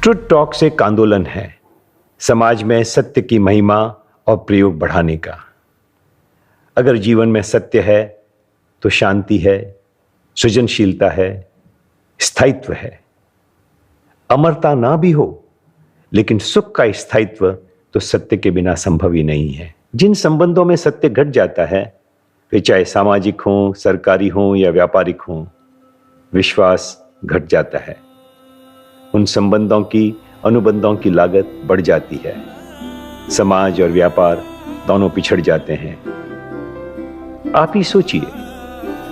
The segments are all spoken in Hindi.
ट्रुथ टॉक्स एक आंदोलन है समाज में सत्य की महिमा और प्रयोग बढ़ाने का। अगर जीवन में सत्य है तो शांति है, सृजनशीलता है, स्थायित्व है। अमरता ना भी हो लेकिन सुख का स्थायित्व तो सत्य के बिना संभव ही नहीं है। जिन संबंधों में सत्य घट जाता है, वे चाहे सामाजिक हों, सरकारी हों या व्यापारिक हों, विश्वास घट जाता है। उन संबंधों की, अनुबंधों की लागत बढ़ जाती है। समाज और व्यापार दोनों पिछड़ जाते हैं। आप ही सोचिए,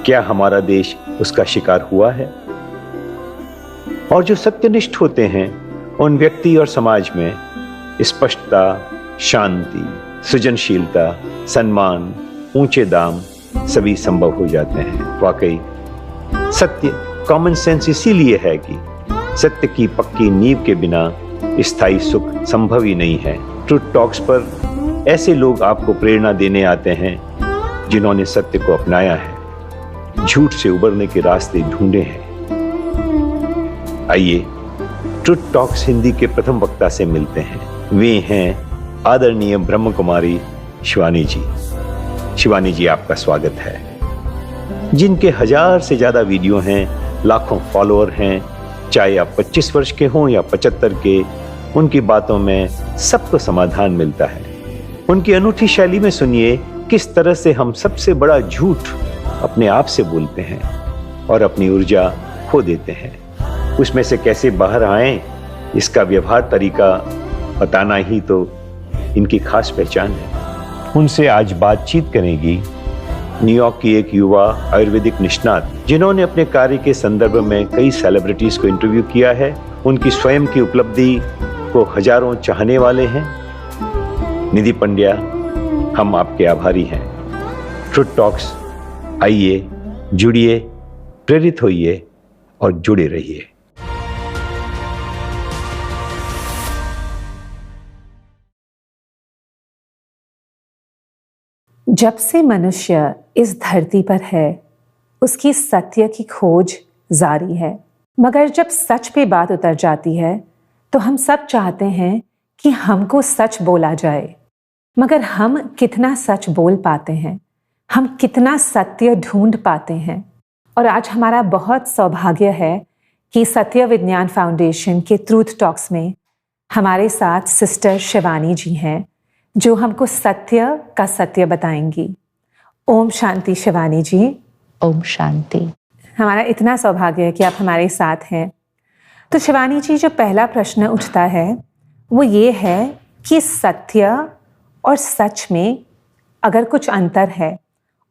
क्या हमारा देश उसका शिकार हुआ है? और जो सत्यनिष्ठ होते हैं उन व्यक्ति और समाज में स्पष्टता, शांति, सृजनशीलता, सम्मान, ऊंचे दाम सभी संभव हो जाते हैं। वाकई सत्य, कॉमन सेंस इसीलिए है कि सत्य की पक्की नींव के बिना स्थायी सुख संभव ही नहीं है। ट्रुथ टॉक्स पर ऐसे लोग आपको प्रेरणा देने आते हैं जिन्होंने सत्य को अपनाया है, झूठ से उबरने के रास्ते ढूंढे हैं। आइए ट्रुथ टॉक्स हिंदी के प्रथम वक्ता से मिलते हैं। वे हैं आदरणीय ब्रह्म कुमारी शिवानी जी। शिवानी जी, आपका स्वागत है। जिनके 1000 से ज्यादा वीडियो हैं, लाखों फॉलोअर हैं, चाहे आप 25 वर्ष के हों या 75 के, उनकी बातों में सबको समाधान मिलता है। उनकी अनूठी शैली में सुनिए किस तरह से हम सबसे बड़ा झूठ अपने आप से बोलते हैं और अपनी ऊर्जा खो देते हैं। उसमें से कैसे बाहर आएं, इसका व्यवहार तरीका बताना ही तो इनकी खास पहचान है। उनसे आज बातचीत करेंगी न्यूयॉर्क की एक युवा आयुर्वेदिक निष्णात, जिन्होंने अपने कार्य के संदर्भ में कई सेलिब्रिटीज को इंटरव्यू किया है। उनकी स्वयं की उपलब्धि को हजारों चाहने वाले हैं। निधि पंड्या, हम आपके आभारी हैं। ट्रुथ टॉक्स, आइए, जुड़िए, प्रेरित होइए और जुड़े रहिए। जब से मनुष्य इस धरती पर है, उसकी सत्य की खोज जारी है। मगर जब सच पे बात उतर जाती है तो हम सब चाहते हैं कि हमको सच बोला जाए। मगर हम कितना सच बोल पाते हैं? हम कितना सत्य ढूंढ पाते हैं? और आज हमारा बहुत सौभाग्य है कि सत्य विज्ञान फाउंडेशन के ट्रूथ टॉक्स में हमारे साथ सिस्टर शिवानी जी हैं, जो हमको सत्य का सत्य बताएंगी। ओम शांति शिवानी जी। ओम शांति। हमारा इतना सौभाग्य है कि आप हमारे साथ हैं। तो शिवानी जी, जो पहला प्रश्न उठता है वो ये है कि सत्य और सच में अगर कुछ अंतर है,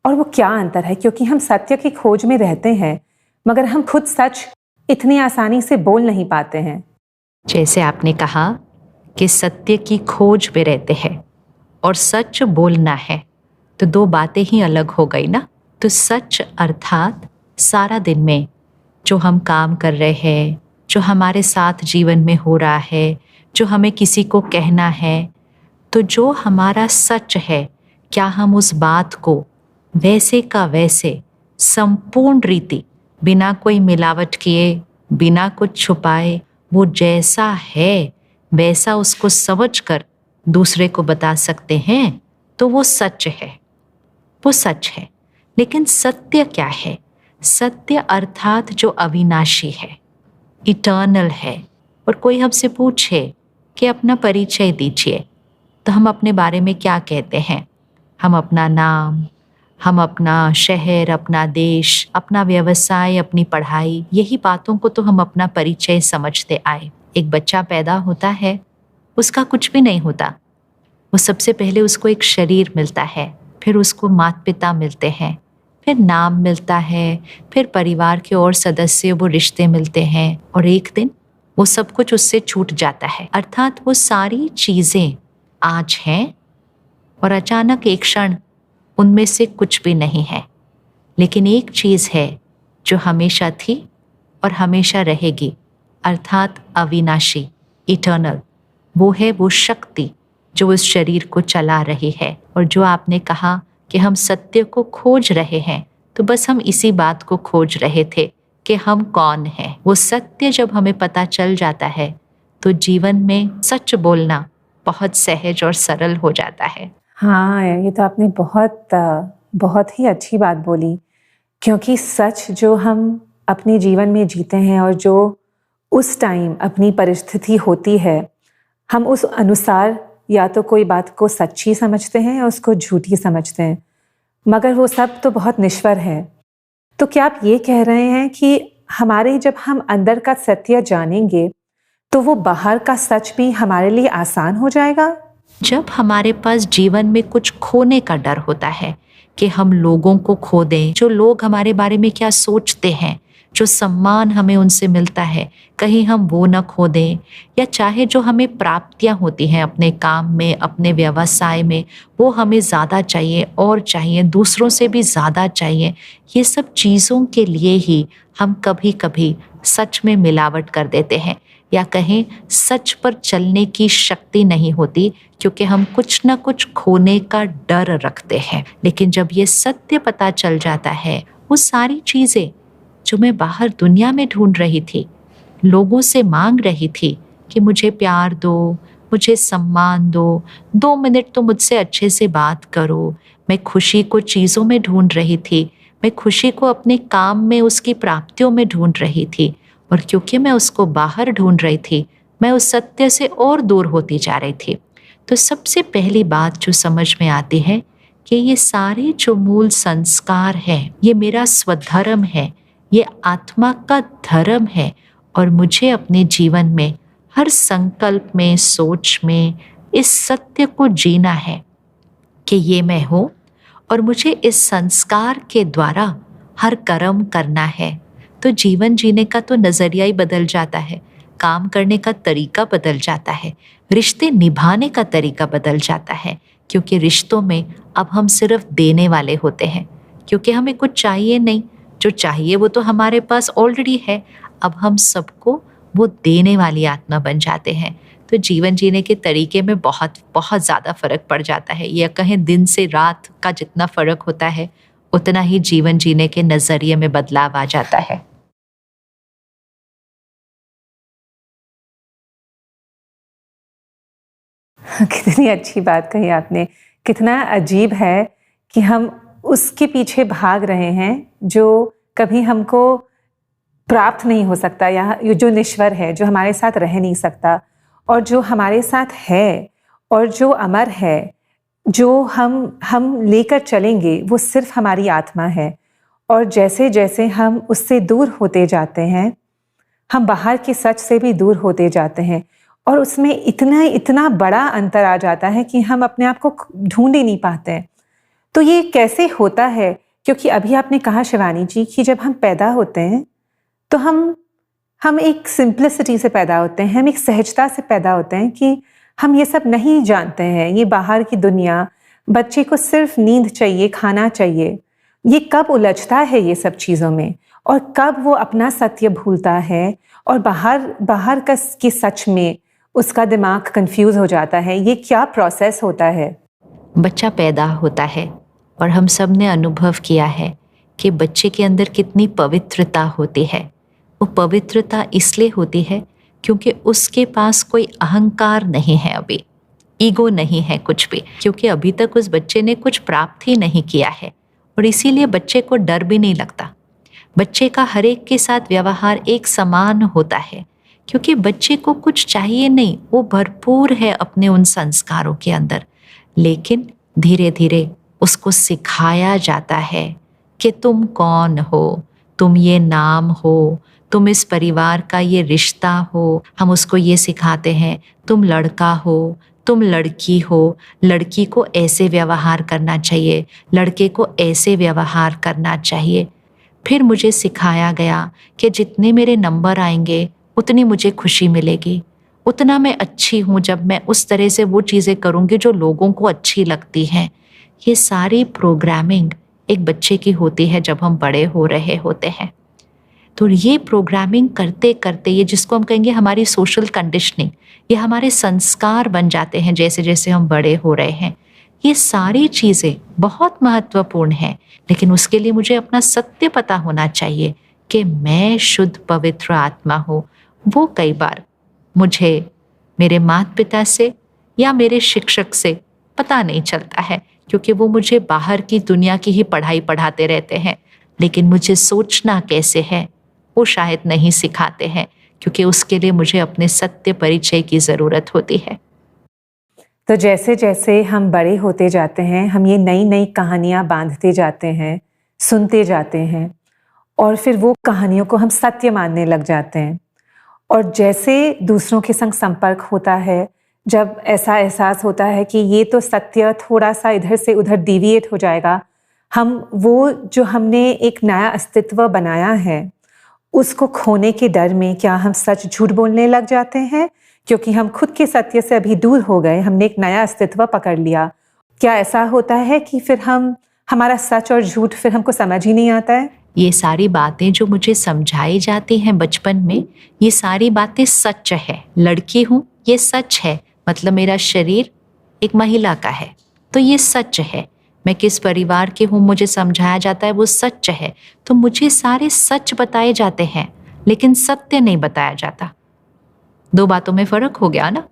और वो क्या अंतर है? क्योंकि हम सत्य की खोज में रहते हैं मगर हम खुद सच इतनी आसानी से बोल नहीं पाते हैं। जैसे आपने कहा कि सत्य की खोज में रहते हैं और सच बोलना है, तो दो बातें ही अलग हो गई ना। तो सच अर्थात सारा दिन में जो हम काम कर रहे हैं, जो हमारे साथ जीवन में हो रहा है, जो हमें किसी को कहना है, तो जो हमारा सच है, क्या हम उस बात को वैसे का वैसे संपूर्ण रीति, बिना कोई मिलावट किए, बिना कुछ छुपाए, वो जैसा है वैसा उसको समझकर दूसरे को बता सकते हैं? तो वो सच है, वो सच है। लेकिन सत्य क्या है? सत्य अर्थात जो अविनाशी है, इटर्नल है। और कोई हमसे पूछे कि अपना परिचय दीजिए, तो हम अपने बारे में क्या कहते हैं? हम अपना नाम, हम अपना शहर, अपना देश, अपना व्यवसाय, अपनी पढ़ाई, यही बातों को तो हम अपना परिचय समझते आए। एक बच्चा पैदा होता है, उसका कुछ भी नहीं होता। वो सबसे पहले उसको एक शरीर मिलता है, फिर उसको माता पिता मिलते हैं, फिर नाम मिलता है, फिर परिवार के और सदस्य, वो रिश्ते मिलते हैं, और एक दिन वो सब कुछ उससे छूट जाता है। अर्थात वो सारी चीज़ें आज हैं और अचानक एक क्षण उनमें से कुछ भी नहीं है। लेकिन एक चीज़ है जो हमेशा थी और हमेशा रहेगी, अर्थात अविनाशी, इटर्नल। वो है वो शक्ति जो उस शरीर को चला रही है। और जो आपने कहा कि हम सत्य को खोज रहे हैं, तो बस हम इसी बात को खोज रहे थे कि हम कौन हैं। वो सत्य जब हमें पता चल जाता है तो जीवन में सच बोलना बहुत सहज और सरल हो जाता है। हाँ, ये तो आपने बहुत ही अच्छी बात बोली, क्योंकि सच जो हम अपने जीवन में जीते हैं और जो उस टाइम अपनी परिस्थिति होती है, हम उस अनुसार या तो कोई बात को सच्ची समझते हैं या उसको झूठी समझते हैं, मगर वो सब तो बहुत निश्वर है। तो क्या आप ये कह रहे हैं कि जब हम अंदर का सत्य जानेंगे तो वो बाहर का सच भी हमारे लिए आसान हो जाएगा? जब हमारे पास जीवन में कुछ खोने का डर होता है कि हम लोगों को खो दें, जो लोग हमारे बारे में क्या सोचते हैं, जो सम्मान हमें उनसे मिलता है, कहीं हम वो न खो दें, या चाहे जो हमें प्राप्तियां होती हैं अपने काम में, अपने व्यवसाय में, वो हमें ज़्यादा चाहिए और चाहिए, दूसरों से भी ज़्यादा चाहिए। ये सब चीज़ों के लिए ही हम कभी कभी सच में मिलावट कर देते हैं, या कहें सच पर चलने की शक्ति नहीं होती, क्योंकि हम कुछ न कुछ खोने का डर रखते हैं। लेकिन जब ये सत्य पता चल जाता है, वो सारी चीज़ें जो मैं बाहर दुनिया में ढूंढ रही थी, लोगों से मांग रही थी कि मुझे प्यार दो, मुझे सम्मान दो, 2 मिनट तो मुझसे अच्छे से बात करो, मैं खुशी को चीज़ों में ढूंढ रही थी, मैं खुशी को अपने काम में, उसकी प्राप्तियों में ढूंढ रही थी, और क्योंकि मैं उसको बाहर ढूंढ रही थी, मैं उस सत्य से और दूर होती जा रही थी। तो सबसे पहली बात जो समझ में आती है कि ये सारे जो मूल संस्कार हैं, ये मेरा स्वधर्म है, ये आत्मा का धर्म है, और मुझे अपने जीवन में हर संकल्प में, सोच में इस सत्य को जीना है कि ये मैं हूँ, और मुझे इस संस्कार के द्वारा हर कर्म करना है। तो जीवन जीने का तो नज़रिया ही बदल जाता है, काम करने का तरीका बदल जाता है, रिश्ते निभाने का तरीका बदल जाता है, क्योंकि रिश्तों में अब हम सिर्फ देने वाले होते हैं, क्योंकि हमें कुछ चाहिए नहीं, जो चाहिए वो तो हमारे पास ऑलरेडी है। अब हम सबको वो देने वाली आत्मा बन जाते हैं। तो जीवन जीने के तरीके में बहुत बहुत ज़्यादा फ़र्क पड़ जाता है, या कहें दिन से रात का जितना फ़र्क होता है, उतना ही जीवन जीने के नज़रिए में बदलाव आ जाता है। कितनी अच्छी बात कही आपने। कितना अजीब है कि हम उसके पीछे भाग रहे हैं जो कभी हमको प्राप्त नहीं हो सकता, या जो निश्वर है, जो हमारे साथ रह नहीं सकता, और जो हमारे साथ है और जो अमर है, जो हम लेकर चलेंगे, वो सिर्फ हमारी आत्मा है। और जैसे जैसे हम उससे दूर होते जाते हैं, हम बाहर के सच से भी दूर होते जाते हैं, और उसमें इतना बड़ा अंतर आ जाता है कि हम अपने आप को ढूंढ ही नहीं पाते हैं। तो ये कैसे होता है? क्योंकि अभी आपने कहा शिवानी जी कि जब हम पैदा होते हैं तो हम एक सिंप्लिसिटी से पैदा होते हैं, हम एक सहजता से पैदा होते हैं कि हम ये सब नहीं जानते हैं। ये बाहर की दुनिया, बच्चे को सिर्फ नींद चाहिए, खाना चाहिए। ये कब उलझता है ये सब चीज़ों में, और कब वो अपना सत्य भूलता है और बाहर के सच में उसका दिमाग कंफ्यूज हो जाता है। ये क्या प्रोसेस होता है? बच्चा पैदा होता है और हम सब ने अनुभव किया है कि बच्चे के अंदर कितनी पवित्रता होती है। वो पवित्रता इसलिए होती है क्योंकि उसके पास कोई अहंकार नहीं है, अभी ईगो नहीं है कुछ भी, क्योंकि अभी तक उस बच्चे ने कुछ प्राप्त ही नहीं किया है, और इसीलिए बच्चे को डर भी नहीं लगता। बच्चे का हर एक के साथ व्यवहार एक समान होता है, क्योंकि बच्चे को कुछ चाहिए नहीं, वो भरपूर है अपने उन संस्कारों के अंदर। लेकिन धीरे धीरे उसको सिखाया जाता है कि तुम कौन हो, तुम ये नाम हो, तुम इस परिवार का ये रिश्ता हो। हम उसको ये सिखाते हैं, तुम लड़का हो, तुम लड़की हो, लड़की को ऐसे व्यवहार करना चाहिए, लड़के को ऐसे व्यवहार करना चाहिए। फिर मुझे सिखाया गया कि जितने मेरे नंबर आएंगे उतनी मुझे खुशी मिलेगी, उतना मैं अच्छी हूँ जब मैं उस तरह से वो चीज़ें करूँगी जो लोगों को अच्छी लगती हैं। ये सारी प्रोग्रामिंग एक बच्चे की होती है जब हम बड़े हो रहे होते हैं। तो ये प्रोग्रामिंग करते करते, ये जिसको हम कहेंगे हमारी सोशल कंडीशनिंग, ये हमारे संस्कार बन जाते हैं जैसे जैसे हम बड़े हो रहे हैं। ये सारी चीज़ें बहुत महत्वपूर्ण हैं, लेकिन उसके लिए मुझे अपना सत्य पता होना चाहिए कि मैं शुद्ध पवित्र आत्मा हूँ। वो कई बार मुझे मेरे माता पिता से या मेरे शिक्षक से पता नहीं चलता है, क्योंकि वो मुझे बाहर की दुनिया की ही पढ़ाई पढ़ाते रहते हैं, लेकिन मुझे सोचना कैसे है वो शायद नहीं सिखाते हैं, क्योंकि उसके लिए मुझे अपने सत्य परिचय की ज़रूरत होती है। तो जैसे जैसे हम बड़े होते जाते हैं, हम ये नई नई कहानियाँ बांधते जाते हैं, सुनते जाते हैं, और फिर वो कहानियों को हम सत्य मानने लग जाते हैं। और जैसे दूसरों के संग संपर्क होता है, जब ऐसा एहसास होता है कि ये तो सत्य थोड़ा सा इधर से उधर डिविएट हो जाएगा, हम वो जो हमने एक नया अस्तित्व बनाया है उसको खोने के डर में क्या हम सच झूठ बोलने लग जाते हैं, क्योंकि हम खुद के सत्य से अभी दूर हो गए, हमने एक नया अस्तित्व पकड़ लिया। क्या ऐसा होता है कि फिर हमारा सच और झूठ फिर हमको समझ ही नहीं आता है? ये सारी बातें जो मुझे समझाई जाती हैं बचपन में, ये सारी बातें सच है। लड़की हूँ ये सच है, मतलब मेरा शरीर एक महिला का है तो ये सच है। मैं किस परिवार की हूँ मुझे समझाया जाता है वो सच है। तो मुझे सारे सच बताए जाते हैं लेकिन सत्य नहीं बताया जाता। दो बातों में फर्क हो गया ना।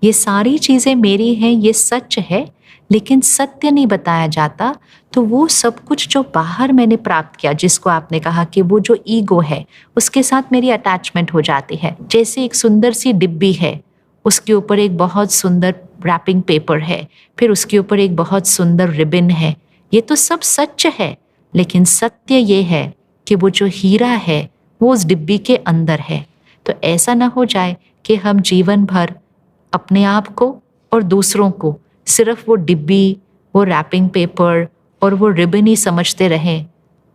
ये सारी चीजें मेरी हैं, ये सच है, लेकिन सत्य नहीं बताया जाता। तो वो सब कुछ जो बाहर मैंने प्राप्त किया, जिसको आपने कहा कि वो जो ईगो है उसके साथ मेरी अटैचमेंट हो जाती है। जैसे एक सुंदर सी डिब्बी है, उसके ऊपर एक बहुत सुंदर रैपिंग पेपर है, फिर उसके ऊपर एक बहुत सुंदर रिबन है। ये तो सब सच है, लेकिन सत्य ये है कि वो जो हीरा है वो उस डिब्बी के अंदर है। तो ऐसा ना हो जाए कि हम जीवन भर अपने आप को और दूसरों को सिर्फ वो डिब्बी, वो रैपिंग पेपर और वो रिबन ही समझते रहें,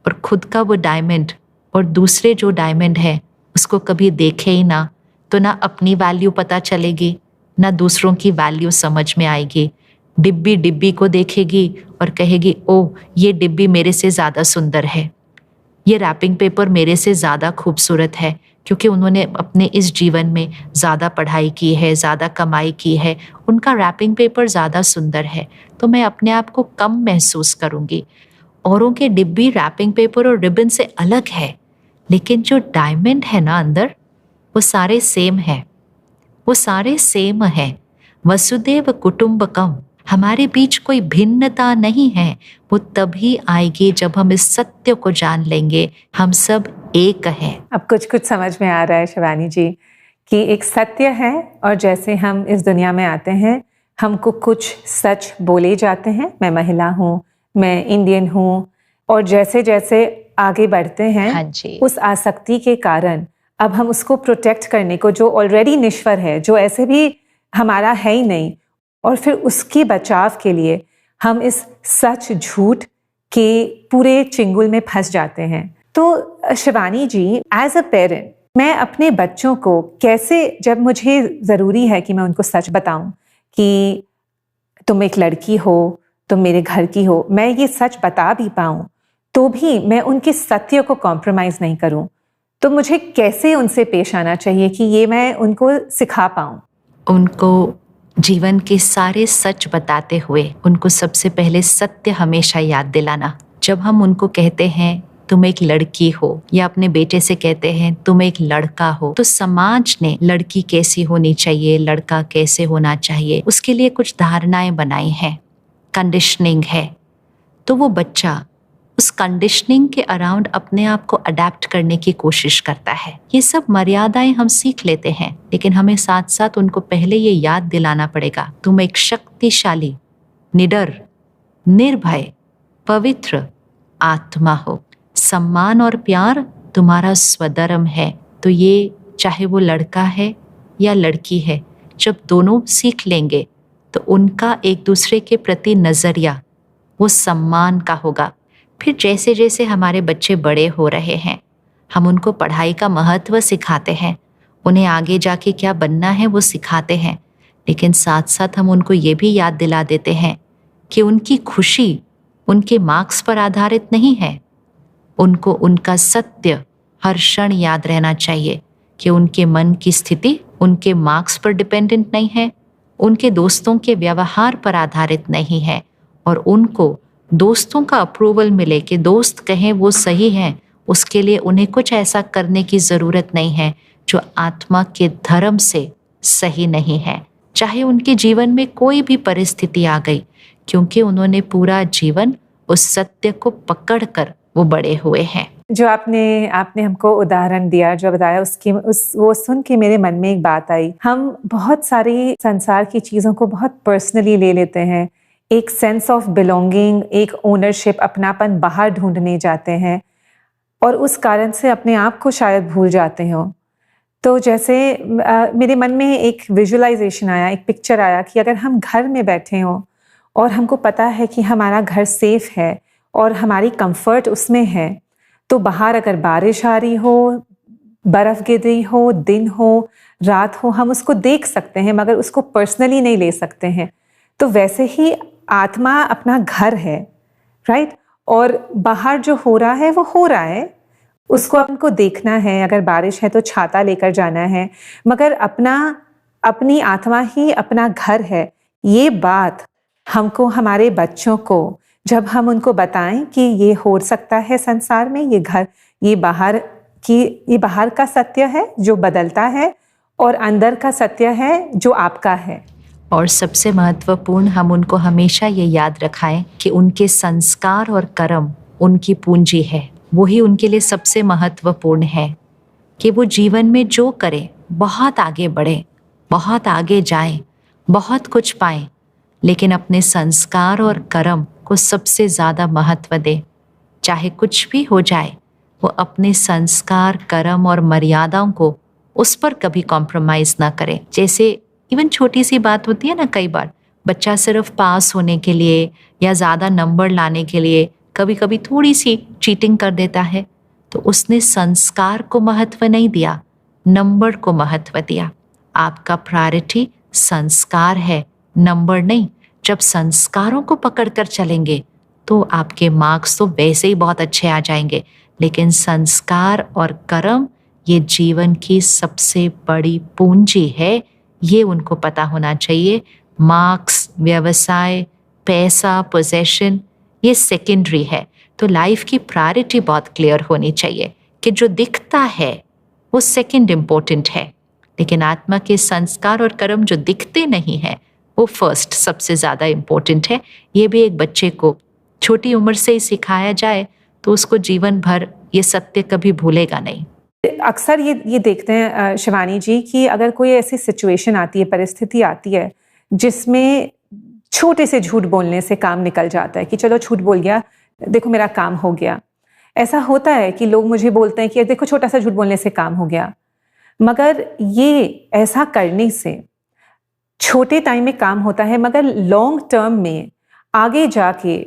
और खुद का वो डायमंड और दूसरे जो डायमंड है उसको कभी देखे ही ना। तो ना अपनी वैल्यू पता चलेगी, ना दूसरों की वैल्यू समझ में आएगी। डिब्बी डिब्बी को देखेगी और कहेगी, ओह ये डिब्बी मेरे से ज़्यादा सुंदर है, ये रैपिंग पेपर मेरे से ज़्यादा खूबसूरत है, क्योंकि उन्होंने अपने इस जीवन में ज़्यादा पढ़ाई की है, ज़्यादा कमाई की है, उनका रैपिंग पेपर ज़्यादा सुंदर है। तो मैं अपने आप को कम महसूस करूँगी। औरों के डिब्बी, रैपिंग पेपर और रिबन से अलग है, लेकिन जो डायमंड है ना अंदर, वो सारे सेम है, वो सारे सेम है। वसुदेव कुटुंबकम, हमारे बीच कोई भिन्नता नहीं है। वो तभी आएगी जब हम इस सत्य को जान लेंगे, हम सब एक हैं। अब कुछ कुछ समझ में आ रहा है शिवानी जी कि एक सत्य है, और जैसे हम इस दुनिया में आते हैं हमको कुछ सच बोले जाते हैं। मैं महिला हूँ, मैं इंडियन हूँ, और जैसे जैसे आगे बढ़ते हैं, हाँ जी, उस आसक्ति के कारण अब हम उसको प्रोटेक्ट करने को, जो ऑलरेडी निश्वर है, जो ऐसे भी हमारा है ही नहीं, और फिर उसके बचाव के लिए हम इस सच झूठ के पूरे चिंगुल में फंस जाते हैं। तो शिवानी जी, एज अ पेरेंट, मैं अपने बच्चों को कैसे, जब मुझे ज़रूरी है कि मैं उनको सच बताऊं कि तुम एक लड़की हो, तुम मेरे घर की हो, मैं ये सच बता भी पाऊं तो भी मैं उनके सत्य को कॉम्प्रोमाइज़ नहीं करूं, तो मुझे कैसे उनसे पेश आना चाहिए कि ये मैं उनको सिखा पाऊं? उनको जीवन के सारे सच बताते हुए उनको सबसे पहले सत्य हमेशा याद दिलाना। जब हम उनको कहते हैं तुम एक लड़की हो, या अपने बेटे से कहते हैं तुम एक लड़का हो, तो समाज ने लड़की कैसी होनी चाहिए, लड़का कैसे होना चाहिए, उसके लिए कुछ धारणाएं बनाई हैं, कंडीशनिंग है। तो वो बच्चा उस कंडीशनिंग के अराउंड अपने आप को अडेप्ट करने की कोशिश करता है। ये सब मर्यादाएं हम सीख लेते हैं, लेकिन हमें साथ साथ उनको पहले ये याद दिलाना पड़ेगा, तुम एक शक्तिशाली, निडर, निर्भय, पवित्र आत्मा हो। सम्मान और प्यार तुम्हारा स्वधर्म है। तो ये चाहे वो लड़का है या लड़की है, जब दोनों सीख लेंगे तो उनका एक दूसरे के प्रति नजरिया वो सम्मान का होगा। फिर जैसे जैसे हमारे बच्चे बड़े हो रहे हैं, हम उनको पढ़ाई का महत्व सिखाते हैं, उन्हें आगे जाके क्या बनना है वो सिखाते हैं, लेकिन साथ साथ हम उनको ये भी याद दिला देते हैं कि उनकी खुशी उनके मार्क्स पर आधारित नहीं है। उनको उनका सत्य हर क्षण याद रहना चाहिए कि उनके मन की स्थिति उनके मार्क्स पर डिपेंडेंट नहीं है, उनके दोस्तों के व्यवहार पर आधारित नहीं है, और उनको दोस्तों का अप्रूवल मिले कि दोस्त कहें वो सही हैं, उसके लिए उन्हें कुछ ऐसा करने की ज़रूरत नहीं है जो आत्मा के धर्म से सही नहीं है, चाहे उनके जीवन में कोई भी परिस्थिति आ गई, क्योंकि उन्होंने पूरा जीवन उस सत्य को पकड़कर वो बड़े हुए हैं। जो आपने हमको उदाहरण दिया, जो बताया, वो सुन के मेरे मन में एक बात आई। हम बहुत सारी संसार की चीज़ों को बहुत पर्सनली ले लेते हैं। एक सेंस ऑफ बिलोंगिंग, एक ओनरशिप, अपनापन बाहर ढूंढने जाते हैं और उस कारण से अपने आप को शायद भूल जाते हो। तो जैसे मेरे मन में एक विजुअलाइजेशन आया, एक पिक्चर आया कि अगर हम घर में बैठे हों और हमको पता है कि हमारा घर सेफ है और हमारी कंफर्ट उसमें है, तो बाहर अगर बारिश आ रही हो, बर्फ़ गिर रही हो, दिन हो, रात हो, हम उसको देख सकते हैं मगर उसको पर्सनली नहीं ले सकते हैं। तो वैसे ही आत्मा अपना घर है, राइट? और बाहर जो हो रहा है वो हो रहा है, उसको हमको देखना है। अगर बारिश है तो छाता लेकर जाना है, मगर अपनी आत्मा ही अपना घर है। ये बात हमको, हमारे बच्चों को, जब हम उनको बताएं कि ये हो सकता है संसार में, ये घर, ये बाहर का सत्य है जो बदलता है और अंदर का सत्य है जो आपका है। और सबसे महत्वपूर्ण, हम उनको हमेशा ये याद रखाएं कि उनके संस्कार और कर्म उनकी पूंजी है। वही उनके लिए सबसे महत्वपूर्ण है कि वो जीवन में जो करें, बहुत आगे बढ़े, बहुत आगे जाएं, बहुत कुछ पाएं, लेकिन अपने संस्कार और कर्म को सबसे ज़्यादा महत्व दें। चाहे कुछ भी हो जाए, वो अपने संस्कार, कर्म और मर्यादाओं को, उस पर कभी कॉम्प्रोमाइज़ ना करें। जैसे इवन छोटी सी बात होती है ना, कई बार बच्चा सिर्फ पास होने के लिए या ज़्यादा नंबर लाने के लिए कभी कभी थोड़ी सी चीटिंग कर देता है, तो उसने संस्कार को महत्व नहीं दिया, नंबर को महत्व दिया। आपका प्रायोरिटी संस्कार है, नंबर नहीं। जब संस्कारों को पकड़कर चलेंगे तो आपके मार्क्स तो वैसे ही बहुत अच्छे आ जाएंगे, लेकिन संस्कार और कर्म ये जीवन की सबसे बड़ी पूंजी है, ये उनको पता होना चाहिए। मार्क्स, व्यवसाय, पैसा, पोजेशन ये सेकेंडरी है। तो लाइफ की प्रायोरिटी बहुत क्लियर होनी चाहिए कि जो दिखता है वो सेकंड इम्पोर्टेंट है, लेकिन आत्मा के संस्कार और कर्म जो दिखते नहीं है वो फर्स्ट, सबसे ज़्यादा इम्पोर्टेंट है। ये भी एक बच्चे को छोटी उम्र से ही सिखाया जाए तो उसको जीवन भर ये सत्य कभी भूलेगा नहीं। अक्सर ये देखते हैं शिवानी जी कि अगर कोई ऐसी सिचुएशन आती है, परिस्थिति आती है जिसमें छोटे से झूठ बोलने से काम निकल जाता है कि चलो झूठ बोल गया, देखो मेरा काम हो गया। ऐसा होता है कि लोग मुझे बोलते हैं कि देखो छोटा सा झूठ बोलने से काम हो गया, मगर ये ऐसा करने से छोटे टाइम में काम होता है, मगर लॉन्ग टर्म में आगे जाके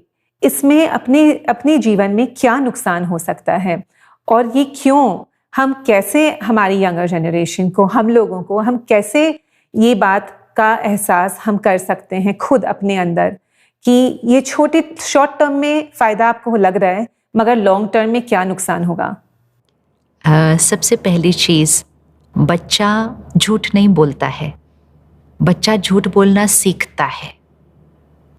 इसमें अपने जीवन में क्या नुकसान हो सकता है, और ये क्यों, हम कैसे, हमारी यंगर जनरेशन को, हम लोगों को, हम कैसे ये बात का एहसास हम कर सकते हैं खुद अपने अंदर कि ये छोटे शॉर्ट टर्म में फ़ायदा आपको लग रहा है, मगर लॉन्ग टर्म में क्या नुकसान होगा? सबसे पहली चीज़, बच्चा झूठ नहीं बोलता है, बच्चा झूठ बोलना सीखता है।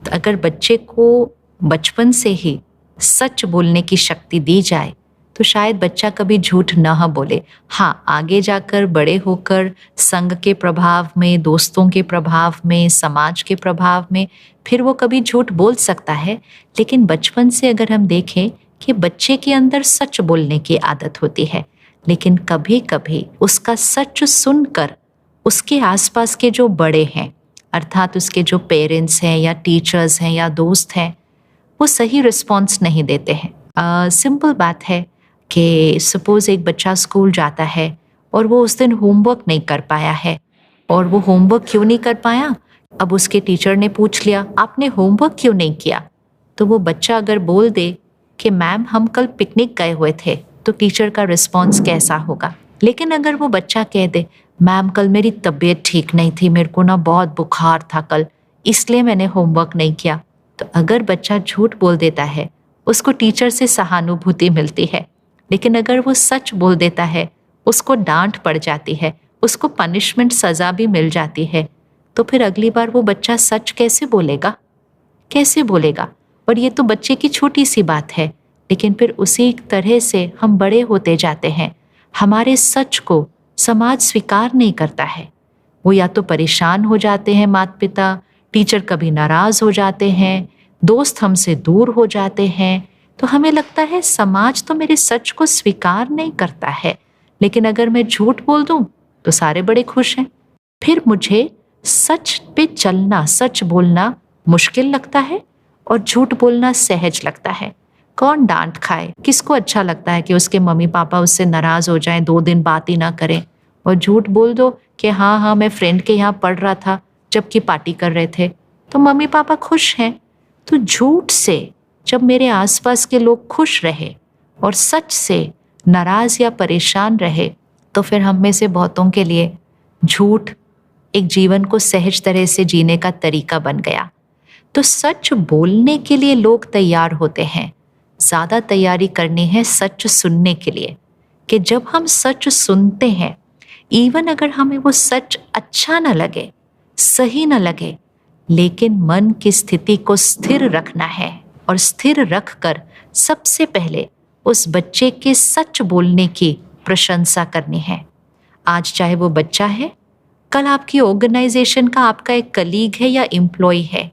तो अगर बच्चे को बचपन से ही सच बोलने की शक्ति दी जाए तो शायद बच्चा कभी झूठ न बोले। हाँ, आगे जाकर बड़े होकर संग के प्रभाव में, दोस्तों के प्रभाव में, समाज के प्रभाव में फिर वो कभी झूठ बोल सकता है, लेकिन बचपन से अगर हम देखें कि बच्चे के अंदर सच बोलने की आदत होती है, लेकिन कभी कभी उसका सच सुनकर उसके आसपास के जो बड़े हैं, अर्थात उसके जो पेरेंट्स हैं या टीचर्स हैं या दोस्त हैं, वो सही रिस्पॉन्स नहीं देते हैं। सिंपल बात है कि सपोज़ एक बच्चा स्कूल जाता है और वो उस दिन होमवर्क नहीं कर पाया है, और वो होमवर्क क्यों नहीं कर पाया, अब उसके टीचर ने पूछ लिया आपने होमवर्क क्यों नहीं किया, तो वो बच्चा अगर बोल दे कि मैम हम कल पिकनिक गए हुए थे, तो टीचर का रिस्पॉन्स कैसा होगा। लेकिन अगर वो बच्चा कह दे मैम कल मेरी तबीयत ठीक नहीं थी, मेरे को ना बहुत बुखार था कल, इसलिए मैंने होमवर्क नहीं किया, तो अगर बच्चा झूठ बोल देता है उसको टीचर से सहानुभूति मिलती है, लेकिन अगर वो सच बोल देता है उसको डांट पड़ जाती है, उसको पनिशमेंट, सज़ा भी मिल जाती है, तो फिर अगली बार वो बच्चा सच कैसे बोलेगा, कैसे बोलेगा। और ये तो बच्चे की छोटी सी बात है, लेकिन फिर उसी तरह से हम बड़े होते जाते हैं, हमारे सच को समाज स्वीकार नहीं करता है, वो या तो परेशान हो जाते हैं, माता पिता, टीचर कभी नाराज हो जाते हैं, दोस्त हमसे दूर हो जाते हैं। तो हमें लगता है समाज तो मेरे सच को स्वीकार नहीं करता है, लेकिन अगर मैं झूठ बोल दूं तो सारे बड़े खुश हैं। फिर मुझे सच पे चलना, सच बोलना मुश्किल लगता है और झूठ बोलना सहज लगता है। कौन डांट खाए? किसको अच्छा लगता है कि उसके मम्मी पापा उससे नाराज हो जाएं, 2 दिन बात ही ना करें? और झूठ बोल दो कि हाँ मैं फ्रेंड के यहाँ पढ़ रहा था जबकि पार्टी कर रहे थे, तो मम्मी पापा खुश हैं। तो झूठ से जब मेरे आसपास के लोग खुश रहे और सच से नाराज या परेशान रहे, तो फिर हम में से बहुतों के लिए झूठ एक जीवन को सहज तरह से जीने का तरीका बन गया। तो सच बोलने के लिए लोग तैयार होते हैं, ज़्यादा तैयारी करनी है सच सुनने के लिए। कि जब हम सच सुनते हैं, इवन अगर हमें वो सच अच्छा न लगे, सही न लगे, लेकिन मन की स्थिति को स्थिर रखना है और स्थिर रखकर सबसे पहले उस बच्चे के सच बोलने की प्रशंसा करनी है। आज चाहे वो बच्चा है, कल आपकी ऑर्गेनाइजेशन का आपका एक कलीग है या एम्प्लॉय है,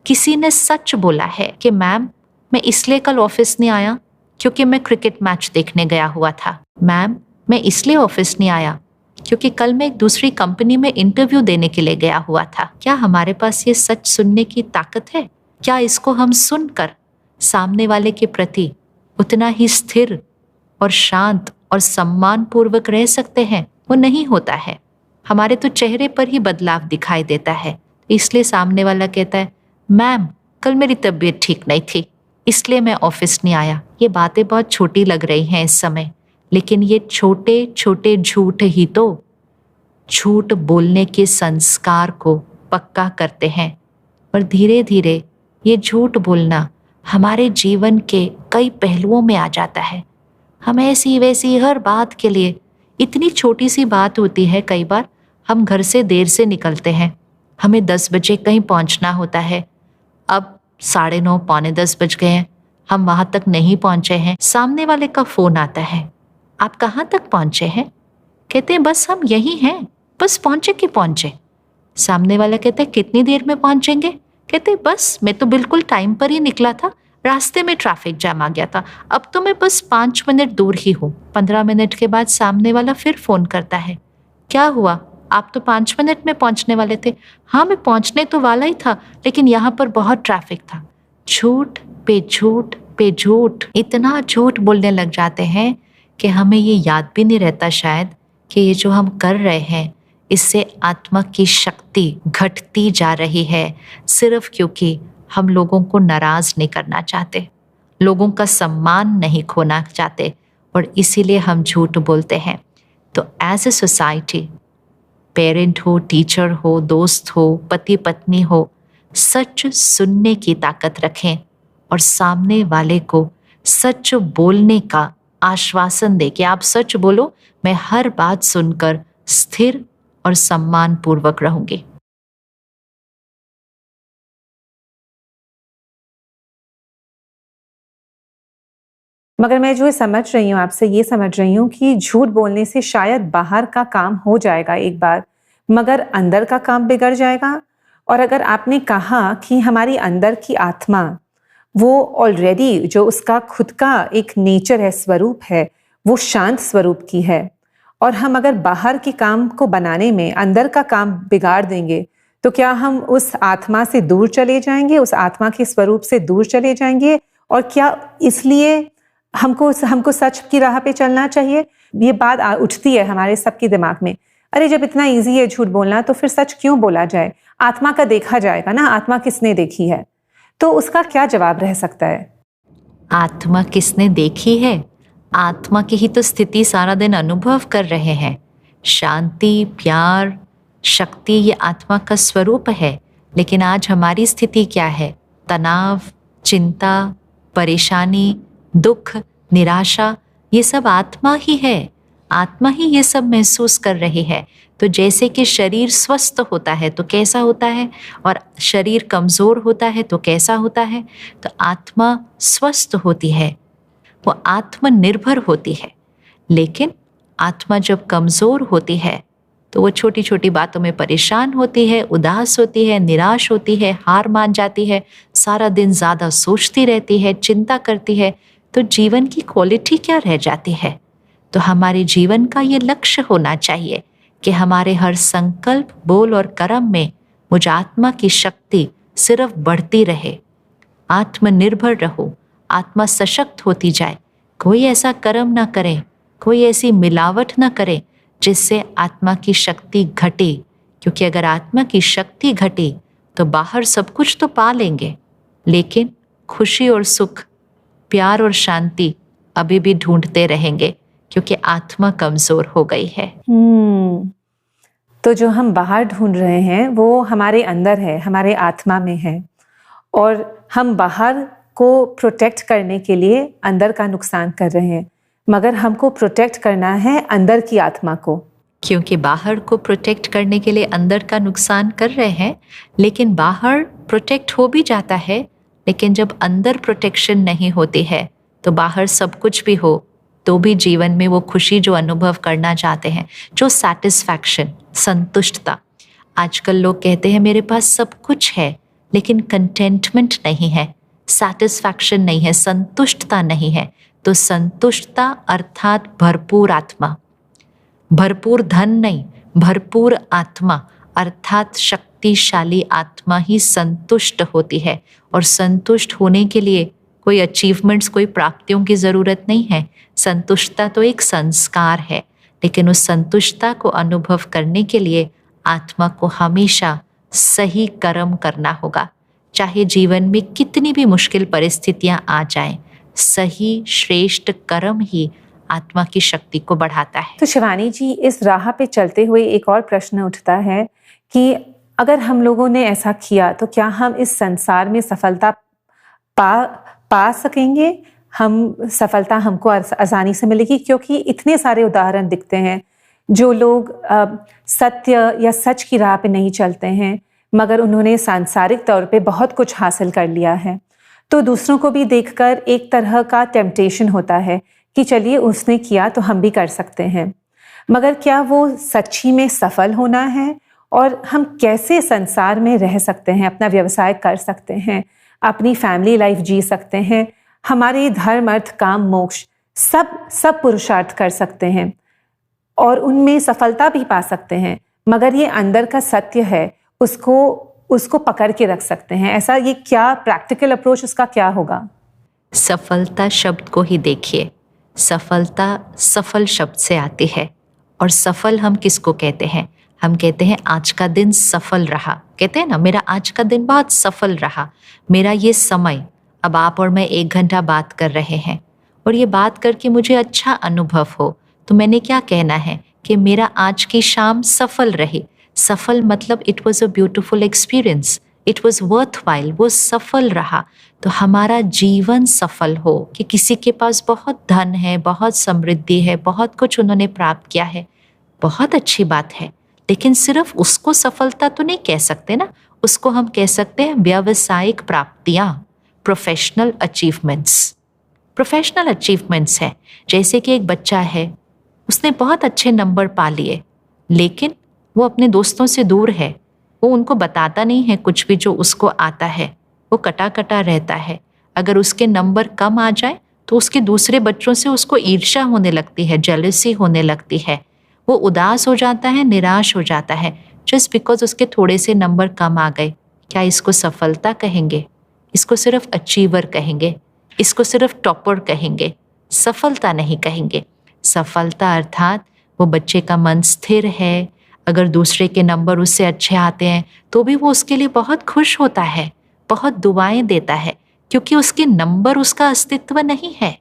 किसी ने सच बोला है कि मैम मैं इसलिए कल ऑफिस नहीं आया क्योंकि मैं क्रिकेट मैच देखने गया हुआ था। मैम मैं इसलिए ऑफिस नहीं आया क्योंकि कल मैं एक दूसरी कंपनी में इंटरव्यू देने के लिए गया हुआ था। क्या हमारे पास ये सच सुनने की ताकत है? क्या इसको हम सुनकर सामने वाले के प्रति उतना ही स्थिर और शांत और सम्मान पूर्वक रह सकते हैं? वो नहीं होता है। हमारे तो चेहरे पर ही बदलाव दिखाई देता है। इसलिए सामने वाला कहता है मैम कल मेरी तबीयत ठीक नहीं थी इसलिए मैं ऑफिस नहीं आया। ये बातें बहुत छोटी लग रही हैं इस समय, लेकिन ये छोटे छोटे झूठ ही तो झूठ बोलने के संस्कार को पक्का करते हैं। और धीरे धीरे ये झूठ बोलना हमारे जीवन के कई पहलुओं में आ जाता है। हम ऐसी वैसी हर बात के लिए, इतनी छोटी सी बात होती है, कई बार हम घर से देर से निकलते हैं, हमें 10 बजे कहीं पहुंचना होता है, अब 9:30 पौने 10 बज गए हैं, हम वहां तक नहीं पहुंचे हैं। सामने वाले का फोन आता है, आप कहाँ तक पहुंचे हैं? कहते हैं बस हम यही हैं, बस पहुंचे कि पहुंचे। सामने वाला कहता है कितनी देर में पहुंचेंगे? कहते हैं बस मैं तो बिल्कुल टाइम पर ही निकला था, रास्ते में ट्रैफिक जाम आ गया था, अब तो मैं बस 5 मिनट दूर ही हूँ। 15 मिनट के बाद सामने वाला फिर फोन करता है, क्या हुआ? आप तो 5 मिनट में पहुंचने वाले थे। हाँ मैं पहुंचने तो वाला ही था, लेकिन यहाँ पर बहुत ट्रैफिक था। झूठ पे झूठ पे झूठ, इतना झूठ बोलने लग जाते हैं कि हमें ये याद भी नहीं रहता शायद कि ये जो हम कर रहे हैं इससे आत्मा की शक्ति घटती जा रही है, सिर्फ क्योंकि हम लोगों को नाराज नहीं करना चाहते, लोगों का सम्मान नहीं खोना चाहते, और इसीलिए हम झूठ बोलते हैं। तो एज ए सोसाइटी, पेरेंट हो, टीचर हो, दोस्त हो, पति पत्नी हो, सच सुनने की ताकत रखें और सामने वाले को सच बोलने का आश्वासन दे कि आप सच बोलो, मैं हर बात सुनकर स्थिर और सम्मान पूर्वक रहूंगी। मगर मैं जो समझ रही हूँ आपसे, ये समझ रही हूँ कि झूठ बोलने से शायद बाहर का काम हो जाएगा एक बार, मगर अंदर का काम बिगड़ जाएगा। और अगर आपने कहा कि हमारी अंदर की आत्मा, वो ऑलरेडी जो उसका खुद का एक नेचर है, स्वरूप है, वो शांत स्वरूप की है, और हम अगर बाहर के काम को बनाने में अंदर का काम बिगाड़ देंगे, तो क्या हम उस आत्मा से दूर चले जाएंगे, उस आत्मा के स्वरूप से दूर चले जाएंगे? और क्या इसलिए हमको सच की राह पे चलना चाहिए? ये बात उठती है हमारे सबके दिमाग में, अरे जब इतना इजी है झूठ बोलना तो फिर सच क्यों बोला जाए? आत्मा का देखा जाएगा ना, आत्मा किसने देखी है? तो उसका क्या जवाब रह सकता है? आत्मा किसने देखी है? आत्मा की ही तो स्थिति सारा दिन अनुभव कर रहे हैं। शांति, प्यार, शक्ति, ये आत्मा का स्वरूप है। लेकिन आज हमारी स्थिति क्या है? तनाव, चिंता, परेशानी, दुख, निराशा, ये सब आत्मा ही है। आत्मा ही ये सब महसूस कर रही है। तो जैसे कि शरीर स्वस्थ होता है तो कैसा होता है, और शरीर कमज़ोर होता है तो कैसा होता है? तो आत्मा स्वस्थ होती है, वो आत्मनिर्भर होती है। लेकिन आत्मा जब कमज़ोर होती है तो वो छोटी छोटी बातों में परेशान होती है, उदास होती है, निराश होती है, हार मान जाती है, सारा दिन ज़्यादा सोचती रहती है, चिंता करती है, तो जीवन की क्वालिटी क्या रह जाती है। तो हमारे जीवन का ये लक्ष्य होना चाहिए कि हमारे हर संकल्प, बोल और कर्म में मुझ आत्मा की शक्ति सिर्फ बढ़ती रहे। आत्मनिर्भर रहो, आत्मा सशक्त होती जाए। कोई ऐसा कर्म ना करे, कोई ऐसी मिलावट ना करे जिससे आत्मा की शक्ति घटे, क्योंकि अगर आत्मा की शक्ति घटे तो बाहर सब कुछ तो पा लेंगे, लेकिन खुशी और सुख, प्यार और शांति अभी भी ढूंढते रहेंगे, क्योंकि आत्मा कमजोर हो गई है। तो जो हम बाहर ढूंढ रहे हैं वो हमारे अंदर है, हमारे आत्मा में है, और हम बाहर को प्रोटेक्ट करने के लिए अंदर का नुकसान कर रहे हैं, मगर हमको प्रोटेक्ट करना है अंदर की आत्मा को। क्योंकि बाहर को प्रोटेक्ट करने के लिए अंदर का नुकसान कर रहे हैं, लेकिन बाहर प्रोटेक्ट हो भी जाता है, लेकिन जब अंदर प्रोटेक्शन नहीं होती है तो बाहर सब कुछ भी हो तो भी जीवन में वो खुशी जो अनुभव करना चाहते हैं, जो सैटिस्फैक्शन, संतुष्टता। आजकल लोग कहते हैं मेरे पास सब कुछ है, लेकिन कंटेंटमेंट नहीं है, सैटिस्फैक्शन नहीं है, संतुष्टता नहीं है। तो संतुष्टता अर्थात भरपूर आत्मा, भरपूर धन नहीं, भरपूर आत्मा अर्थात शक्तिशाली आत्मा ही संतुष्ट होती है। और संतुष्ट होने के लिए कोई अचीवमेंट्स, कोई प्राप्तियों की ज़रूरत नहीं है। संतुष्टता तो एक संस्कार है, लेकिन उस संतुष्टता को अनुभव करने के लिए आत्मा को हमेशा सही कर्म करना होगा। चाहे जीवन में कितनी भी मुश्किल परिस्थितियां आ जाएं, सही श्रेष्ठ कर्म ही आत्मा की शक्ति को बढ़ाता है। तो शिवानी जी, इस राह पे चलते हुए एक और प्रश्न उठता है कि अगर हम लोगों ने ऐसा किया तो क्या हम इस संसार में सफलता पा सकेंगे? सफलता हमको आसानी से मिलेगी? क्योंकि इतने सारे उदाहरण दिखते हैं जो लोग सत्य या सच की राह पे नहीं चलते हैं, मगर उन्होंने सांसारिक तौर पे बहुत कुछ हासिल कर लिया है। तो दूसरों को भी देखकर एक तरह का टेम्पटेशन होता है कि चलिए उसने किया तो हम भी कर सकते हैं, मगर क्या वो सच्ची में सफल होना है? और हम कैसे संसार में रह सकते हैं, अपना व्यवसाय कर सकते हैं, अपनी फैमिली लाइफ जी सकते हैं, हमारे धर्म, अर्थ, काम, मोक्ष सब पुरुषार्थ कर सकते हैं और उनमें सफलता भी पा सकते हैं, मगर ये अंदर का सत्य है उसको पकड़ के रख सकते हैं। ऐसा ये क्या प्रैक्टिकल अप्रोच उसका क्या होगा? सफलता शब्द को ही देखिए। सफलता सफल शब्द से आती है, और सफल हम किसको कहते हैं? हम कहते हैं आज का दिन सफल रहा। कहते हैं ना, मेरा आज का दिन बहुत सफल रहा, मेरा ये समय, अब आप और मैं 1 घंटा बात कर रहे हैं और ये बात करके मुझे अच्छा अनुभव हो, तो मैंने क्या कहना है कि मेरा आज की शाम सफल रही। सफल मतलब it was a beautiful experience, it was worth while, वो सफल रहा। तो हमारा जीवन सफल हो कि किसी के पास बहुत धन है, बहुत समृद्धि है, बहुत कुछ उन्होंने प्राप्त किया है, बहुत अच्छी बात है, लेकिन सिर्फ उसको सफलता तो नहीं कह सकते ना। उसको हम कह सकते हैं व्यावसायिक प्राप्तियां, प्रोफेशनल अचीवमेंट्स है। जैसे कि एक बच्चा है, उसने बहुत अच्छे नंबर पा लिए, लेकिन वो अपने दोस्तों से दूर है, वो उनको बताता नहीं है कुछ भी जो उसको आता है, वो कटा कटा रहता है। अगर उसके नंबर कम आ जाए तो उसके दूसरे बच्चों से उसको ईर्ष्या होने लगती है, जेलसी होने लगती है, वो उदास हो जाता है, निराश हो जाता है, जस्ट बिकॉज उसके थोड़े से नंबर कम आ गए। क्या इसको सफलता कहेंगे? इसको सिर्फ अचीवर कहेंगे, इसको सिर्फ टॉपर कहेंगे, सफलता नहीं कहेंगे। सफलता अर्थात वो बच्चे का मन स्थिर है, अगर दूसरे के नंबर उससे अच्छे आते हैं तो भी वो उसके लिए बहुत खुश होता है, बहुत दुआएं देता है, क्योंकि उसके नंबर उसका अस्तित्व नहीं है।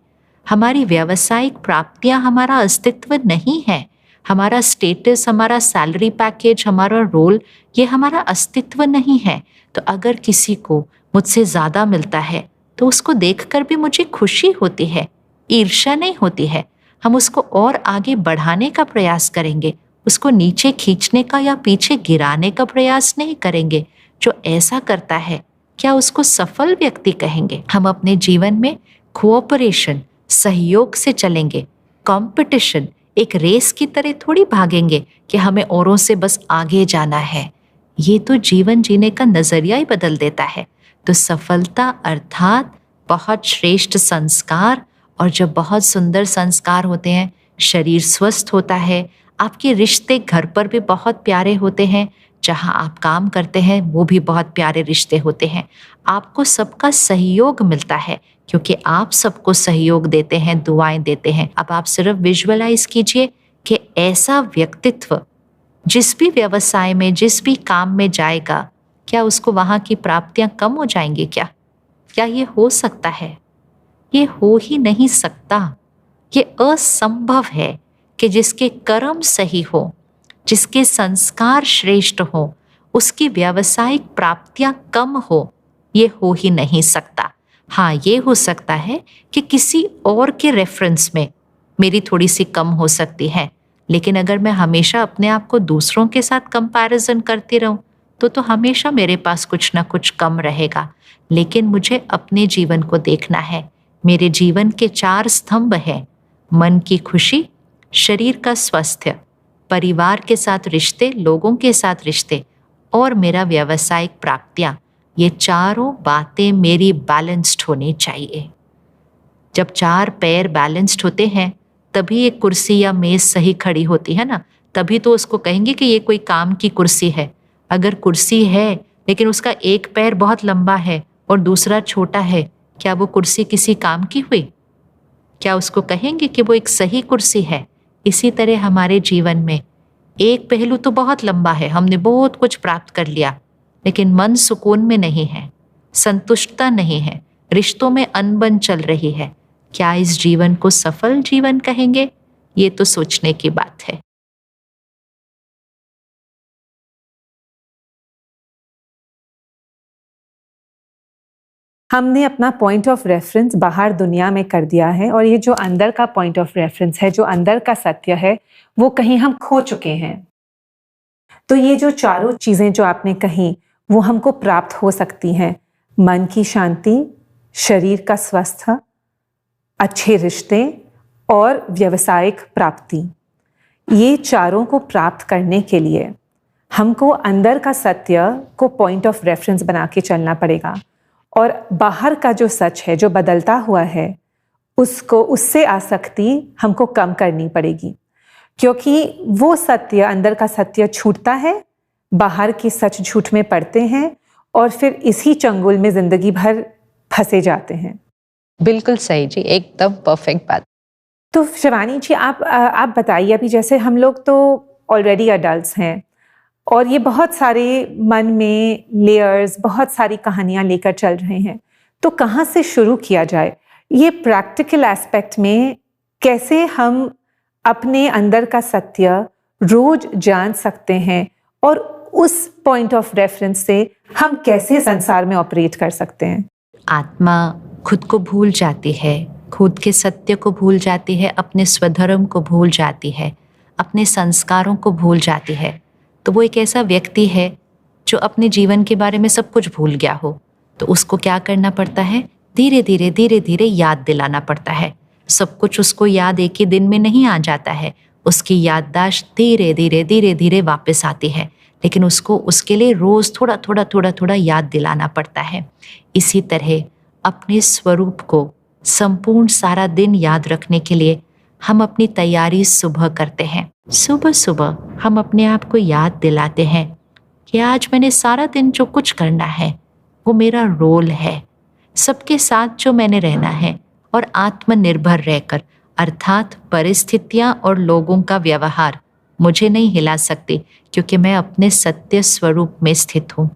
हमारी व्यावसायिक प्राप्तियां हमारा अस्तित्व नहीं है, हमारा स्टेटस, हमारा सैलरी पैकेज, हमारा रोल, ये हमारा अस्तित्व नहीं है। तो अगर किसी को मुझसे ज़्यादा मिलता है तो उसको देखकर भी मुझे खुशी होती है, ईर्ष्या नहीं होती है। हम उसको और आगे बढ़ाने का प्रयास करेंगे, उसको नीचे खींचने का या पीछे गिराने का प्रयास नहीं करेंगे। जो ऐसा करता है, क्या उसको सफल व्यक्ति कहेंगे? हम अपने जीवन में कोऑपरेशन, सहयोग से चलेंगे, कंपटीशन, एक रेस की तरह थोड़ी भागेंगे कि हमें औरों से बस आगे जाना है। ये तो जीवन जीने का नजरिया ही बदल देता है। तो सफलता अर्थात बहुत श्रेष्ठ संस्कार, और जब बहुत सुंदर संस्कार होते हैं, शरीर स्वस्थ होता है, आपके रिश्ते घर पर भी बहुत प्यारे होते हैं, जहाँ आप काम करते हैं वो भी बहुत प्यारे रिश्ते होते हैं, आपको सबका सहयोग मिलता है क्योंकि आप सबको सहयोग देते हैं, दुआएं देते हैं। अब आप सिर्फ विजुअलाइज कीजिए कि ऐसा व्यक्तित्व जिस भी व्यवसाय में, जिस भी काम में जाएगा, क्या उसको वहाँ की प्राप्तियां कम हो जाएंगी? क्या ये हो सकता है? ये हो ही नहीं सकता। ये असंभव है कि जिसके कर्म सही हो, जिसके संस्कार श्रेष्ठ हो, उसकी व्यावसायिक प्राप्तियां कम हो। ये हो ही नहीं सकता। हाँ, ये हो सकता है कि किसी और के रेफरेंस में मेरी थोड़ी सी कम हो सकती है, लेकिन अगर मैं हमेशा अपने आप को दूसरों के साथ कंपैरिजन करती रहूं तो हमेशा मेरे पास कुछ ना कुछ कम रहेगा। लेकिन मुझे अपने जीवन को देखना है। मेरे जीवन के 4 स्तंभ हैं: मन की खुशी, शरीर का स्वास्थ्य, परिवार के साथ रिश्ते, लोगों के साथ रिश्ते, और मेरा व्यावसायिक प्राप्तियां। ये चारों बातें मेरी बैलेंस्ड होनी चाहिए। जब 4 पैर बैलेंस्ड होते हैं तभी एक कुर्सी या मेज सही खड़ी होती है ना, तभी तो उसको कहेंगे कि ये कोई काम की कुर्सी है। अगर कुर्सी है लेकिन उसका एक पैर बहुत लंबा है और दूसरा छोटा है, क्या वो कुर्सी किसी काम की हुई? क्या उसको कहेंगे कि वो एक सही कुर्सी है? इसी तरह हमारे जीवन में एक पहलू तो बहुत लंबा है, हमने बहुत कुछ प्राप्त कर लिया, लेकिन मन सुकून में नहीं है, संतुष्टता नहीं है, रिश्तों में अनबन चल रही है। क्या इस जीवन को सफल जीवन कहेंगे? ये तो सोचने की बात है। हमने अपना पॉइंट ऑफ रेफरेंस बाहर दुनिया में कर दिया है, और ये जो अंदर का पॉइंट ऑफ रेफरेंस है, जो अंदर का सत्य है, वो कहीं हम खो चुके हैं। तो ये जो चारों चीजें जो आपने कही वो हमको प्राप्त हो सकती हैं: मन की शांति, शरीर का स्वास्थ्य, अच्छे रिश्ते और व्यावसायिक प्राप्ति। ये चारों को प्राप्त करने के लिए हमको अंदर का सत्य को पॉइंट ऑफ रेफरेंस बना के चलना पड़ेगा, और बाहर का जो सच है, जो बदलता हुआ है, उससे आसक्ति हमको कम करनी पड़ेगी, क्योंकि वो सत्य, अंदर का सत्य छूटता है, बाहर की सच झूठ में पड़ते हैं, और फिर इसी चंगुल में जिंदगी भर फंसे जाते हैं। बिल्कुल सही जी, एकदम परफेक्ट बात। तो शिवानी जी, आप बताइए, अभी जैसे हम लोग तो ऑलरेडी अडल्ट्स हैं और ये बहुत सारे मन में लेयर्स, बहुत सारी कहानियां लेकर चल रहे हैं, तो कहाँ से शुरू किया जाए? ये प्रैक्टिकल एस्पेक्ट में कैसे हम अपने अंदर का सत्य रोज जान सकते हैं, और उस पॉइंट ऑफ रेफरेंस से हम कैसे संसार में ऑपरेट कर सकते हैं? आत्मा खुद को भूल जाती है, खुद के सत्य को भूल जाती है, अपने स्वधर्म को भूल जाती है, अपने संस्कारों को भूल जाती है। तो वो एक ऐसा व्यक्ति है जो अपने जीवन के बारे में सब कुछ भूल गया हो। तो उसको क्या करना पड़ता है? धीरे धीरे याद दिलाना पड़ता है। सब कुछ उसको याद एक ही दिन में नहीं आ जाता है, उसकी याददाश्त धीरे धीरे वापस आती है, लेकिन उसको उसके लिए रोज थोड़ा याद दिलाना पड़ता है। इसी तरह अपने स्वरूप को संपूर्ण सारा दिन याद रखने के लिए हम अपनी तैयारी सुबह करते हैं। सुबह सुबह हम अपने आप को याद दिलाते हैं कि आज मैंने सारा दिन जो कुछ करना है वो मेरा रोल है, सबके साथ जो मैंने रहना है, और आत्मनिर्भर रहकर, अर्थात परिस्थितियां और लोगों का व्यवहार मुझे नहीं हिला सकती, क्योंकि मैं अपने सत्य स्वरूप में स्थित हूँ।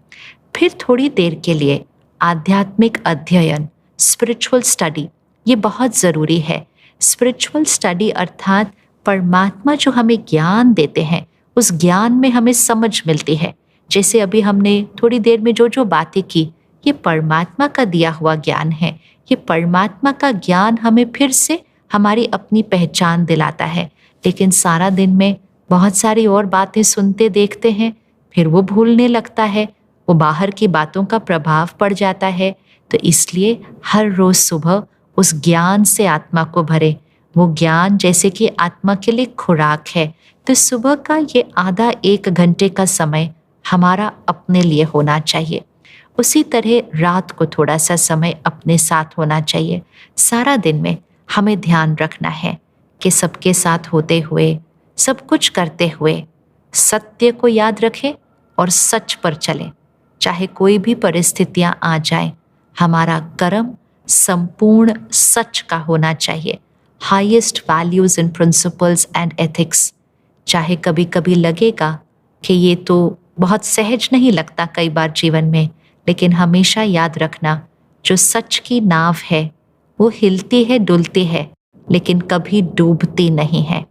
फिर थोड़ी देर के लिए आध्यात्मिक अध्ययन, स्पिरिचुअल स्टडी, ये बहुत ज़रूरी है। स्पिरिचुअल स्टडी अर्थात परमात्मा जो हमें ज्ञान देते हैं, उस ज्ञान में हमें समझ मिलती है। जैसे अभी हमने थोड़ी देर में जो बातें की, ये परमात्मा का दिया हुआ ज्ञान है। ये परमात्मा का ज्ञान हमें फिर से हमारी अपनी पहचान दिलाता है। लेकिन सारा दिन में बहुत सारी और बातें सुनते देखते हैं, फिर वो भूलने लगता है, वो बाहर की बातों का प्रभाव पड़ जाता है। तो इसलिए हर रोज़ सुबह उस ज्ञान से आत्मा को भरे, वो ज्ञान जैसे कि आत्मा के लिए खुराक है, तो सुबह का ये आधा 1 घंटे का समय हमारा अपने लिए होना चाहिए। उसी तरह रात को थोड़ा सा समय अपने साथ होना चाहिए। सारा दिन में हमें ध्यान रखना है कि सबके साथ होते हुए, सब कुछ करते हुए सत्य को याद रखें और सच पर चलें। चाहे कोई भी परिस्थितियां आ जाएं, हमारा कर्म संपूर्ण सच का होना चाहिए। Highest values and principles and ethics. चाहे कभी कभी लगेगा कि ये तो बहुत सहज नहीं लगता कई बार जीवन में, लेकिन हमेशा याद रखना, जो सच की नाव है वो हिलती है, डुलती है, लेकिन कभी डूबती नहीं है।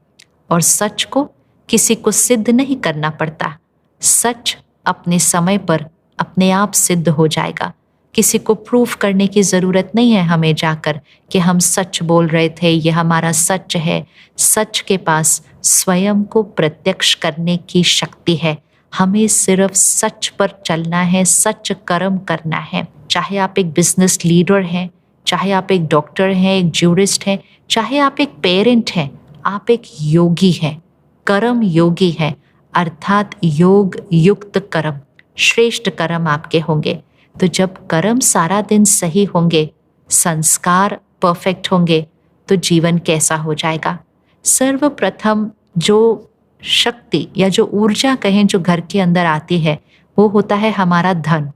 और सच को किसी को सिद्ध नहीं करना पड़ता। सच अपने समय पर अपने आप सिद्ध हो जाएगा। किसी को प्रूफ करने की ज़रूरत नहीं है हमें जाकर कि हम सच बोल रहे थे, ये हमारा सच है। सच के पास स्वयं को प्रत्यक्ष करने की शक्ति है। हमें सिर्फ सच पर चलना है, सच कर्म करना है। चाहे आप एक बिजनेस लीडर हैं, चाहे आप एक डॉक्टर हैं, एक ज्यूरिस्ट हैं, चाहे आप एक पेरेंट हैं, आप एक योगी हैं, कर्म योगी हैं, अर्थात योग युक्त कर्म, श्रेष्ठ कर्म आपके होंगे। तो जब कर्म सारा दिन सही होंगे, संस्कार परफेक्ट होंगे, तो जीवन कैसा हो जाएगा। सर्वप्रथम जो शक्ति या जो ऊर्जा कहें जो घर के अंदर आती है, वो होता है हमारा धन।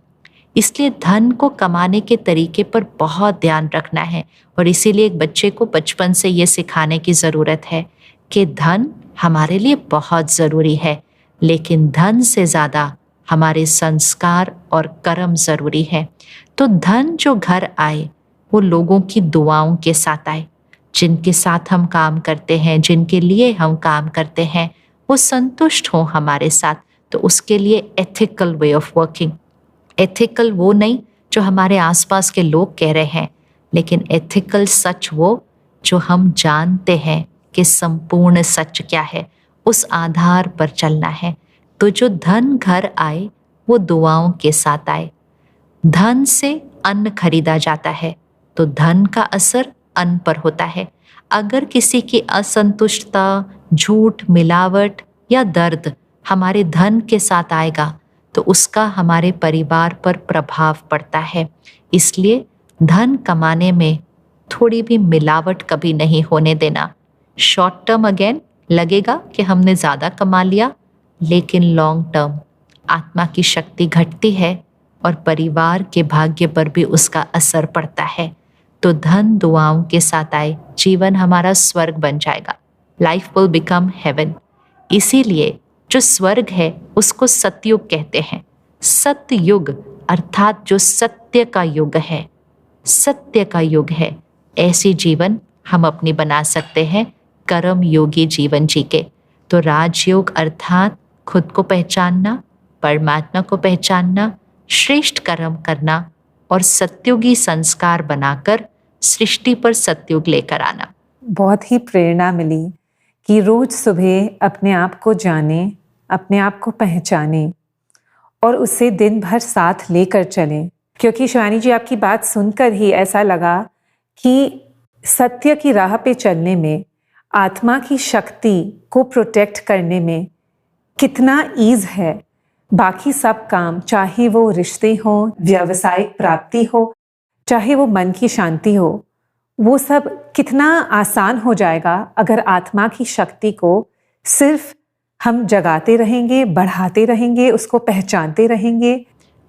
इसलिए धन को कमाने के तरीके पर बहुत ध्यान रखना है। और इसीलिए एक बच्चे को बचपन से ये सिखाने की ज़रूरत है कि धन हमारे लिए बहुत ज़रूरी है, लेकिन धन से ज़्यादा हमारे संस्कार और कर्म ज़रूरी है। तो धन जो घर आए वो लोगों की दुआओं के साथ आए। जिनके साथ हम काम करते हैं, जिनके लिए हम काम करते हैं, वो संतुष्ट हों हमारे साथ। तो उसके लिए ethical way of working. Ethical वो नहीं जो हमारे आसपास के लोग कह रहे हैं, लेकिन एथिकल सच वो जो हम जानते हैं कि संपूर्ण सच क्या है, उस आधार पर चलना है। तो जो धन घर आए वो दुआओं के साथ आए। धन से अन्न खरीदा जाता है, तो धन का असर अन्न पर होता है। अगर किसी की असंतुष्टता, झूठ, मिलावट या दर्द हमारे धन के साथ आएगा, तो उसका हमारे परिवार पर प्रभाव पड़ता है। इसलिए धन कमाने में थोड़ी भी मिलावट कभी नहीं होने देना। शॉर्ट टर्म अगेन लगेगा कि हमने ज़्यादा कमा लिया, लेकिन लॉन्ग टर्म आत्मा की शक्ति घटती है और परिवार के भाग्य पर भी उसका असर पड़ता है। तो धन दुआओं के साथ आए, जीवन हमारा स्वर्ग बन जाएगा। Life will become heaven. इसीलिए जो स्वर्ग है उसको सतयुग कहते हैं। सतयुग अर्थात जो सत्य का युग है, सत्य का युग है। ऐसी जीवन हम अपनी बना सकते हैं कर्म योगी जीवन जी के। तो राजयोग अर्थात खुद को पहचानना, परमात्मा को पहचानना, श्रेष्ठ कर्म करना और सत्युगी संस्कार बनाकर सृष्टि पर सतयुग लेकर आना। बहुत ही प्रेरणा मिली कि रोज सुबह अपने आप को जाने, अपने आप को पहचाने और उसे दिन भर साथ लेकर चलें। क्योंकि शिवानी जी, आपकी बात सुनकर ही ऐसा लगा कि सत्य की राह पे चलने में, आत्मा की शक्ति को प्रोटेक्ट करने में कितना ईज है। बाकी सब काम, चाहे वो रिश्ते हों, व्यावसायिक प्राप्ति हो, चाहे वो मन की शांति हो, वो सब कितना आसान हो जाएगा अगर आत्मा की शक्ति को सिर्फ हम जगाते रहेंगे, बढ़ाते रहेंगे, उसको पहचानते रहेंगे।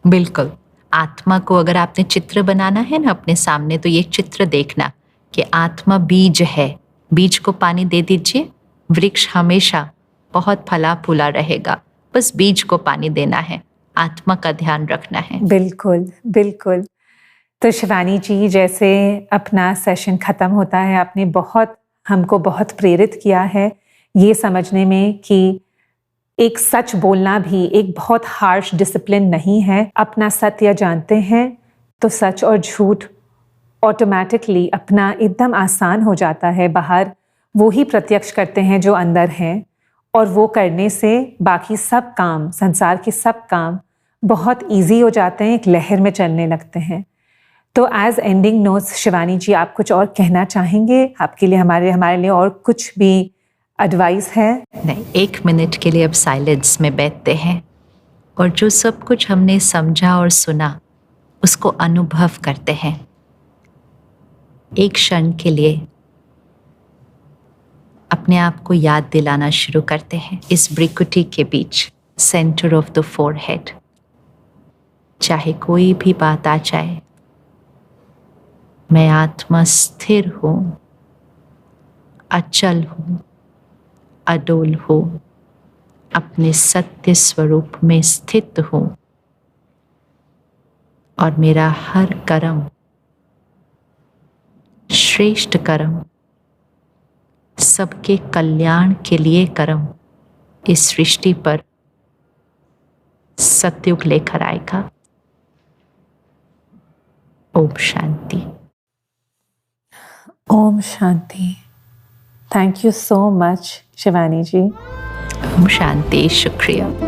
बिल्कुल। आत्मा को अगर आपने चित्र बनाना है ना अपने सामने, तो ये चित्र देखना कि आत्मा बीज है। बीज को पानी दे दीजिए, वृक्ष हमेशा बहुत फला फूला रहेगा। बस बीज को पानी देना है, आत्मा का ध्यान रखना है। बिल्कुल बिल्कुल। तो शिवानी जी, जैसे अपना सेशन ख़त्म होता है, आपने हमको बहुत प्रेरित किया है ये समझने में कि एक सच बोलना भी एक बहुत हार्श डिसिप्लिन नहीं है। अपना सत्य जानते हैं तो सच और झूठ ऑटोमेटिकली अपना एकदम आसान हो जाता है। बाहर वो ही प्रत्यक्ष करते हैं जो अंदर हैं, और वो करने से बाकी सब काम, संसार के सब काम बहुत इजी हो जाते हैं, एक लहर में चलने लगते हैं। तो एज एंडिंग नोट्स शिवानी जी, आप कुछ और कहना चाहेंगे? आपके लिए, हमारे लिए और कुछ भी एडवाइस है? नहीं, 1 मिनट के लिए अब साइलेंस में बैठते हैं और जो सब कुछ हमने समझा और सुना उसको अनुभव करते हैं। एक क्षण के लिए अपने आप को याद दिलाना शुरू करते हैं इस भ्रुकुटी के बीच, सेंटर ऑफ द फोरहेड। चाहे कोई भी बात आ जाए, मैं आत्मा स्थिर हूं, अचल हूं, अडोल हूं, अपने सत्य स्वरूप में स्थित हूं और मेरा हर कर्म श्रेष्ठ कर्म, सबके कल्याण के लिए कर्म इस सृष्टि पर सत्युग लेकर आएगा। ओम शांति। ओम शांति। Thank you so much Shivani ji. ओम शांति। शुक्रिया।